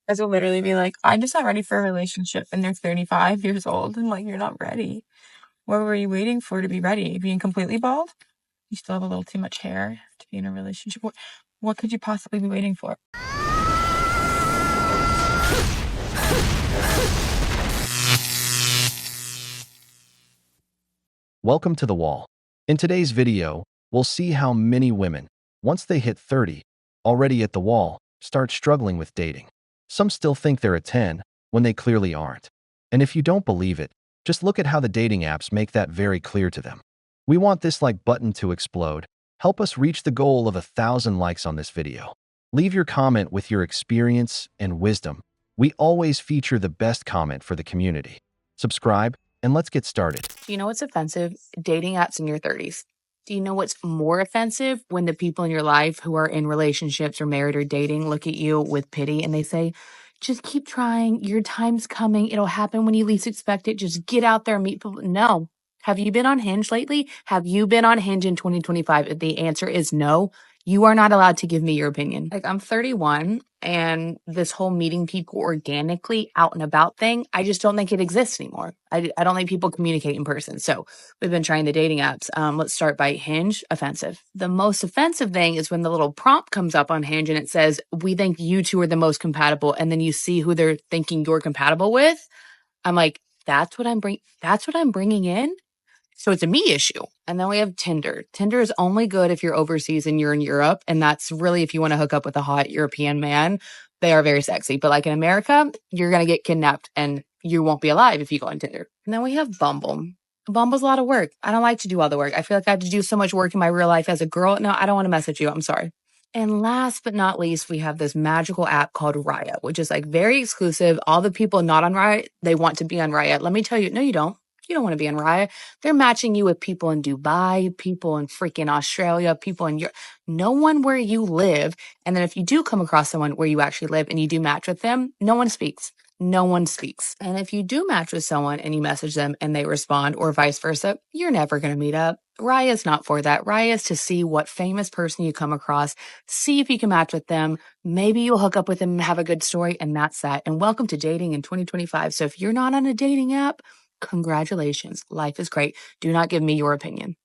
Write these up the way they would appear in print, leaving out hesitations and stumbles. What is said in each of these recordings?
Guys will literally be like, I'm just not ready for a relationship, and they're 35 years old. I'm like, you're not ready. What were you waiting for to be ready? Being completely bald? You still have a little too much hair to be in a relationship. What could you possibly be waiting for? Welcome to The Wall. In today's video, we'll see how many women, once they hit 30, already at the wall, start struggling with dating. Some still think they're a 10 when they clearly aren't. And if you don't believe it, just look at how the dating apps make that very clear to them. We want this like button to explode. Help us reach the goal of 1,000 likes on this video. Leave your comment with your experience and wisdom. We always feature the best comment for the community. Subscribe, and let's get started. Do you know what's offensive? Dating apps in your 30s. Do you know what's more offensive? When the people in your life who are in relationships or married or dating look at you with pity and they say, just keep trying. Your time's coming. It'll happen when you least expect it. Just get out there and meet people. No. Have you been on Hinge lately? Have you been on Hinge in 2025? If the answer is no, you are not allowed to give me your opinion. Like, I'm 31, and this whole meeting people organically out and about thing, I just don't think it exists anymore. I don't think people communicate in person. So we've been trying the dating apps. Let's start by Hinge. Offensive. The most offensive thing is when the little prompt comes up on Hinge and it says, we think you two are the most compatible. And then you see who they're thinking you're compatible with. I'm like, that's what I'm bringing in. So it's a me issue. And then we have Tinder. Tinder is only good if you're overseas and you're in Europe. And that's really if you want to hook up with a hot European man. They are very sexy. But like in America, you're going to get kidnapped and you won't be alive if you go on Tinder. And then we have Bumble. Bumble's a lot of work. I don't like to do all the work. I feel like I have to do so much work in my real life as a girl. No, I don't want to message you. I'm sorry. And last but not least, we have this magical app called Raya, which is like very exclusive. All the people not on Raya, they want to be on Raya. Let me tell you, no, you don't. You don't want to be on Raya. They're matching you with people in Dubai, people in freaking Australia, people in Europe. No one where you live. And then if you do come across someone where you actually live and you do match with them, no one speaks. No one speaks. And if you do match with someone and you message them and they respond or vice versa, you're never going to meet up. Raya is not for that. Raya is to see what famous person you come across, see if you can match with them. Maybe you'll hook up with them and have a good story, and that's that. And welcome to dating in 2025. So if you're not on a dating app, congratulations. Life is great. Do not give me your opinion.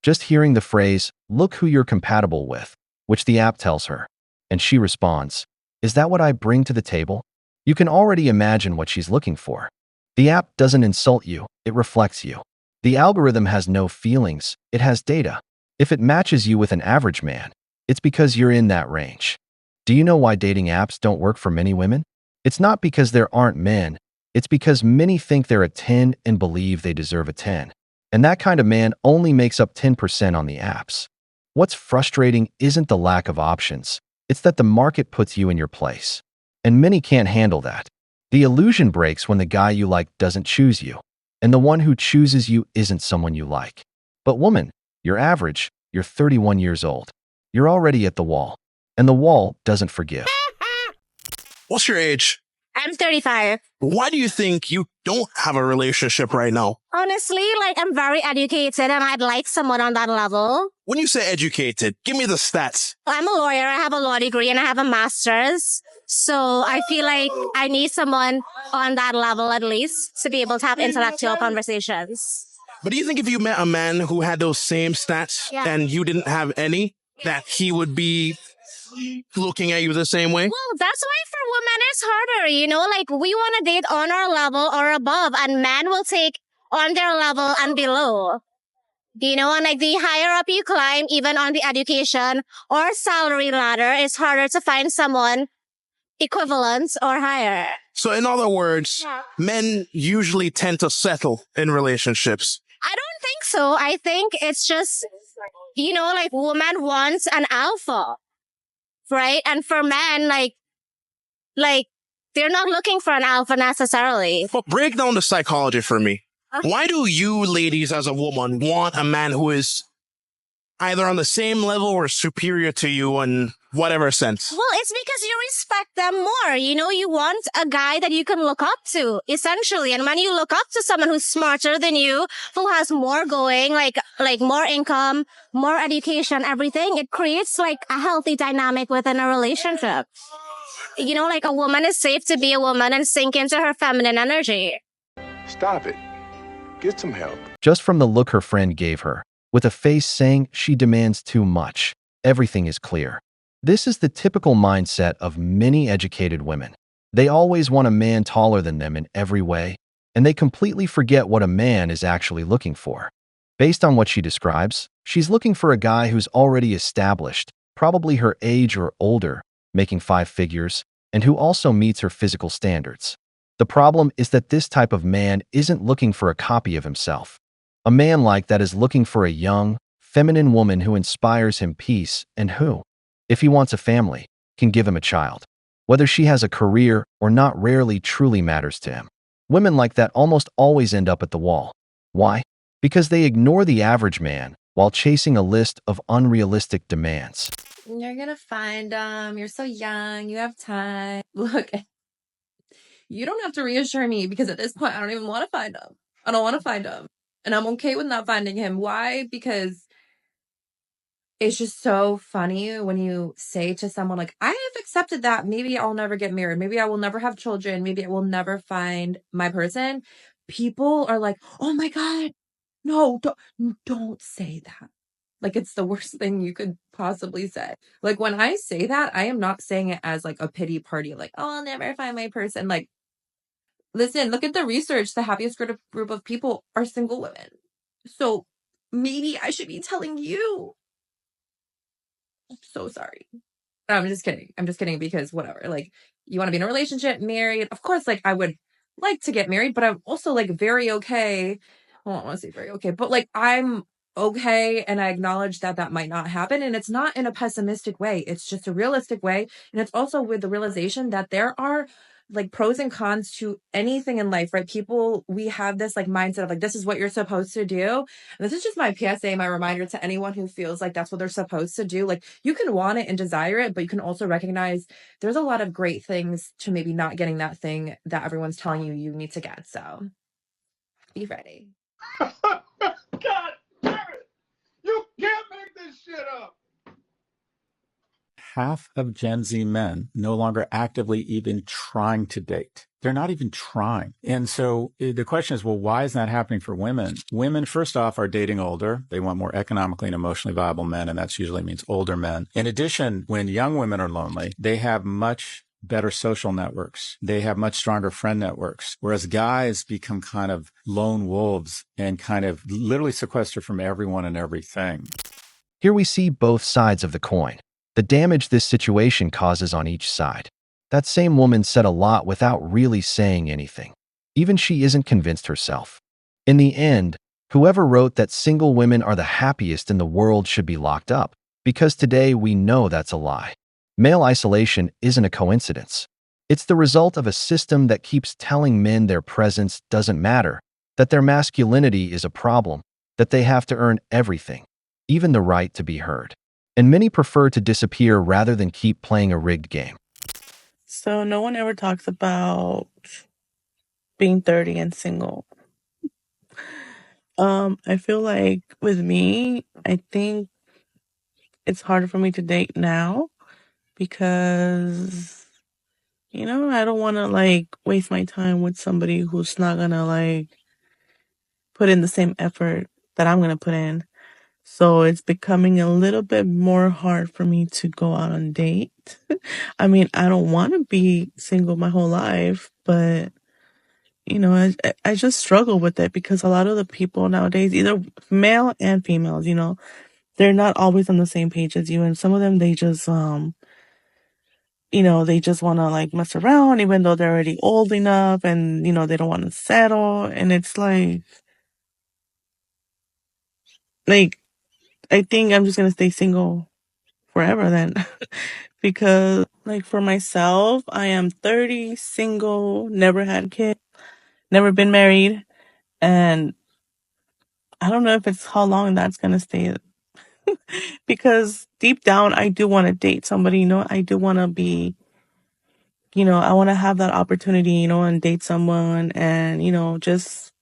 Just hearing the phrase, look who you're compatible with, which the app tells her, and she responds, is that what I bring to the table? You can already imagine what she's looking for. The app doesn't insult you, it reflects you. The algorithm has no feelings, it has data. If it matches you with an average man, it's because you're in that range. Do you know why dating apps don't work for many women? It's not because there aren't men, it's because many think they're a 10 and believe they deserve a 10. And that kind of man only makes up 10% on the apps. What's frustrating isn't the lack of options, it's that the market puts you in your place. And many can't handle that. The illusion breaks when the guy you like doesn't choose you, and the one who chooses you isn't someone you like. But woman, you're average, you're 31 years old. You're already at the wall. And the wall doesn't forgive. What's your age? I'm 35. Why do you think you don't have a relationship right now? Honestly, I'm very educated and I'd like someone on that level. When you say educated, give me the stats. I'm a lawyer. I have a law degree and I have a master's. So I feel like I need someone on that level at least to be able to have intellectual conversations. But do you think if you met a man who had those same stats and you didn't have any, that he would be looking at you the same way? Well, that's why for women it's harder, we want to date on our level or above, and men will take on their level and below. And the higher up you climb, even on the education or salary ladder, it's harder to find someone equivalent or higher. So in other words, men usually tend to settle in relationships. I don't think so. I think it's just, woman wants an alpha. Right? And for men, they're not looking for an alpha necessarily. But break down the psychology for me. Why do you ladies as a woman want a man who is either on the same level or superior to you in whatever sense? Well, it's because you respect them more. You know, you want a guy that you can look up to, essentially. And when you look up to someone who's smarter than you, who has more going, like more income, more education, everything, it creates like a healthy dynamic within a relationship. You know, like a woman is safe to be a woman and sink into her feminine energy. Stop it. Get some help. Just from the look her friend gave her, with a face saying she demands too much, everything is clear. This is the typical mindset of many educated women. They always want a man taller than them in every way, and they completely forget what a man is actually looking for. Based on what she describes, she's looking for a guy who's already established, probably her age or older, making 5 figures, and who also meets her physical standards. The problem is that this type of man isn't looking for a copy of himself. A man like that is looking for a young, feminine woman who inspires him peace and who, if he wants a family, can give him a child. Whether she has a career or not rarely truly matters to him. Women like that almost always end up at the wall. Why? Because they ignore the average man while chasing a list of unrealistic demands. You're gonna find them. You're so young. You have time. Look, you don't have to reassure me because at this point, I don't even want to find him. I don't want to find him. And I'm okay with not finding him. Why? Because it's just so funny when you say to someone like, I have accepted that maybe I'll never get married. Maybe I will never have children. Maybe I will never find my person. People are like, oh my God, no, don't say that. Like, it's the worst thing you could possibly say. Like, when I say that, I am not saying it as like a pity party. Like, oh, I'll never find my person. Like, listen, look at the research. The happiest group of people are single women. So maybe I should be telling you. I'm so sorry. No, I'm just kidding. I'm just kidding because whatever. Like, you want to be in a relationship, married. Of course, like, I would like to get married, but I'm also like very okay. Well, I don't want to say very okay, but like, I'm okay. And I acknowledge that that might not happen. And it's not in a pessimistic way. It's just a realistic way. And it's also with the realization that there are like pros and cons to anything in life, right? People, we have this like mindset of like, this is what you're supposed to do. And this is just my PSA, my reminder to anyone who feels like that's what they're supposed to do. Like, you can want it and desire it, but you can also recognize there's a lot of great things to maybe not getting that thing that everyone's telling you you need to get. So be ready. God damn it! You can't make this shit up! Half of Gen Z men no longer actively even trying to date. They're not even trying. And so the question is, well, why is that happening for women? Women, first off, are dating older. They want more economically and emotionally viable men, and that usually means older men. In addition, when young women are lonely, they have much better social networks. They have much stronger friend networks, whereas guys become kind of lone wolves and kind of literally sequestered from everyone and everything. Here we see both sides of the coin. The damage this situation causes on each side. That same woman said a lot without really saying anything. Even she isn't convinced herself. In the end, whoever wrote that single women are the happiest in the world should be locked up, because today we know that's a lie. Male isolation isn't a coincidence. It's the result of a system that keeps telling men their presence doesn't matter, that their masculinity is a problem, that they have to earn everything, even the right to be heard. And many prefer to disappear rather than keep playing a rigged game. So no one ever talks about being 30 and single. I feel like with me, I think it's harder for me to date now because, you know, I don't want to like waste my time with somebody who's not going to like put in the same effort that I'm going to put in. So it's becoming a little bit more hard for me to go out on date. I mean, I don't want to be single my whole life, but you know, I just struggle with it because a lot of the people nowadays, either male and females, you know, they're not always on the same page as you. And some of them, they just, you know, they just want to like mess around even though they're already old enough and, you know, they don't want to settle. And it's like, I think I'm just going to stay single forever then. Because like for myself, I am 30, single, never had kids, never been married. And I don't know if it's how long that's going to stay. Because deep down, I do want to date somebody, I do want to be, I want to have that opportunity, and date someone and, just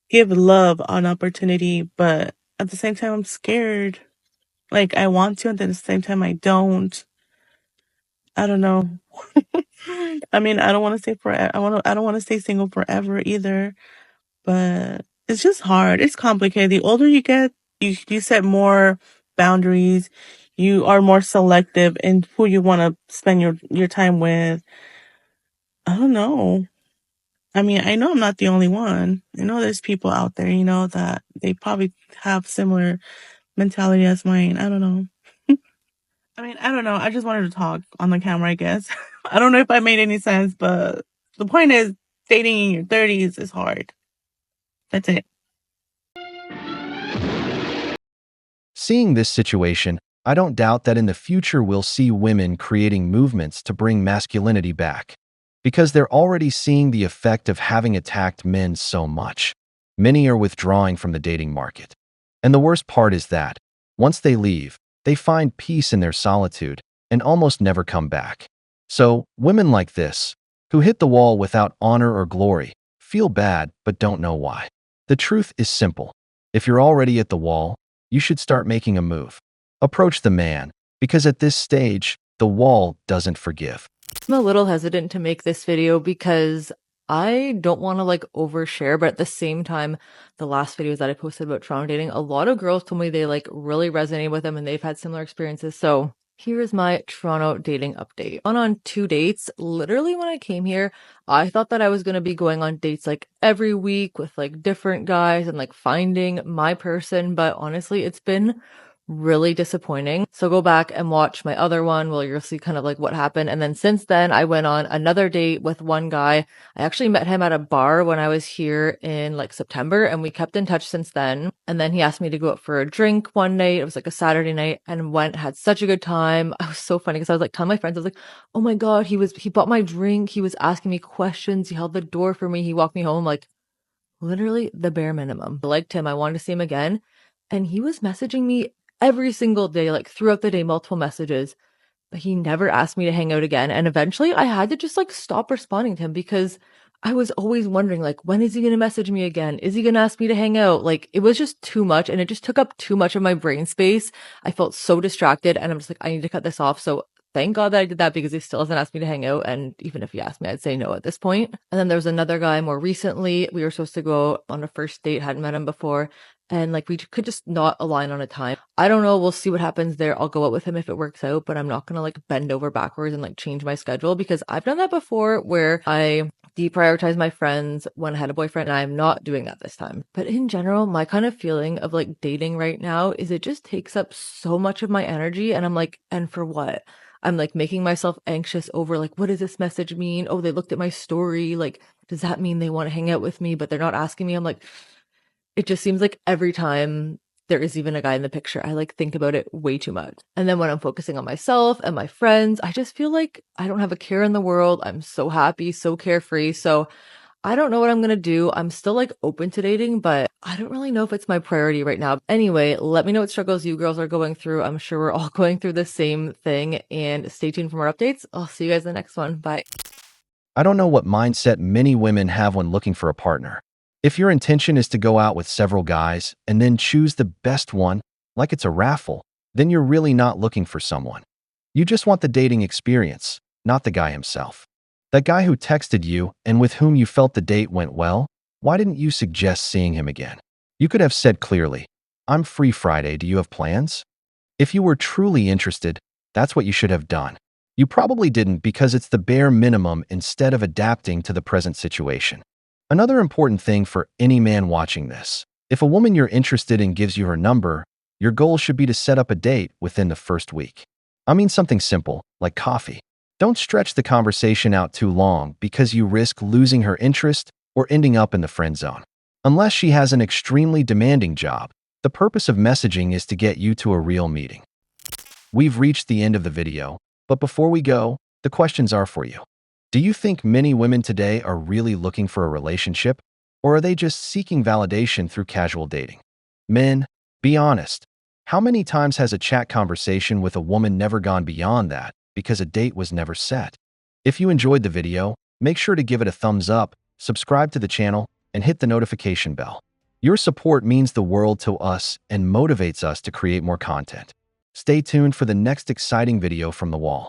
give love an opportunity. But at the same time, I'm scared. Like, I want to, and then at the same time, I don't. I don't know. I mean, I don't want to stay forever. I don't want to stay single forever either. But it's just hard. It's complicated. The older you get, you set more boundaries. You are more selective in who you want to spend your time with. I don't know. I mean, I know I'm not the only one. I know there's people out there, that they probably have similar mentality as mine. I don't know. I mean, I don't know. I just wanted to talk on the camera, I guess. I don't know if I made any sense, but the point is dating in your 30s is hard. That's it. Seeing this situation, I don't doubt that in the future we'll see women creating movements to bring masculinity back. Because they're already seeing the effect of having attacked men so much. Many are withdrawing from the dating market. And the worst part is that, once they leave, they find peace in their solitude and almost never come back. So, women like this, who hit the wall without honor or glory, feel bad but don't know why. The truth is simple. If you're already at the wall, you should start making a move. Approach the man, because at this stage, the wall doesn't forgive. I'm a little hesitant to make this video because I don't want to overshare, but at the same time, the last videos that I posted about Toronto dating, a lot of girls told me they really resonated with them and they've had similar experiences. So here's my Toronto dating update. On 2 dates. Literally when I came here, I thought that I was going to be going on dates every week with different guys and finding my person. But honestly, it's been really disappointing. So go back and watch my other one where you'll see kind of what happened. And then since then, I went on another date with one guy. I actually met him at a bar when I was here in September, and we kept in touch since then. And then he asked me to go out for a drink one night. It was a Saturday night, and had such a good time. I was so funny because I was telling my friends, I was oh my God, he bought my drink. He was asking me questions. He held the door for me. He walked me home, literally the bare minimum. I liked him. I wanted to see him again. And he was messaging me every single day, throughout the day, multiple messages, but he never asked me to hang out again. And eventually I had to just stop responding to him because I was always wondering, when is he going to message me again? Is he going to ask me to hang out? It was just too much, and it just took up too much of my brain space. I felt so distracted, and I'm just I need to cut this off. So thank God that I did that because he still hasn't asked me to hang out. And even if he asked me, I'd say no at this point. And then there was another guy more recently. We were supposed to go on a first date, hadn't met him before. And we could just not align on a time. I don't know. We'll see what happens there. I'll go out with him if it works out, but I'm not going to bend over backwards and change my schedule because I've done that before where I deprioritize my friends when I had a boyfriend, and I'm not doing that this time. But in general, my kind of feeling of dating right now is it just takes up so much of my energy, and I'm and for what? I'm making myself anxious over what does this message mean? Oh, they looked at my story. Does that mean they want to hang out with me, but they're not asking me? I'm it just seems every time there is even a guy in the picture, I think about it way too much. And then when I'm focusing on myself and my friends, I just feel I don't have a care in the world. I'm so happy, so carefree. So I don't know what I'm going to do. I'm still open to dating, but I don't really know if it's my priority right now. Anyway, let me know what struggles you girls are going through. I'm sure we're all going through the same thing, and stay tuned for more updates. I'll see you guys in the next one. Bye. I don't know what mindset many women have when looking for a partner. If your intention is to go out with several guys and then choose the best one, like it's a raffle, then you're really not looking for someone. You just want the dating experience, not the guy himself. That guy who texted you and with whom you felt the date went well, why didn't you suggest seeing him again? You could have said clearly, "I'm free Friday, do you have plans?" If you were truly interested, that's what you should have done. You probably didn't because it's the bare minimum instead of adapting to the present situation. Another important thing for any man watching this, if a woman you're interested in gives you her number, your goal should be to set up a date within the first week. I mean something simple, like coffee. Don't stretch the conversation out too long because you risk losing her interest or ending up in the friend zone. Unless she has an extremely demanding job, the purpose of messaging is to get you to a real meeting. We've reached the end of the video, but before we go, the questions are for you. Do you think many women today are really looking for a relationship, or are they just seeking validation through casual dating? Men, be honest. How many times has a chat conversation with a woman never gone beyond that because a date was never set? If you enjoyed the video, make sure to give it a thumbs up, subscribe to the channel, and hit the notification bell. Your support means the world to us and motivates us to create more content. Stay tuned for the next exciting video from the wall.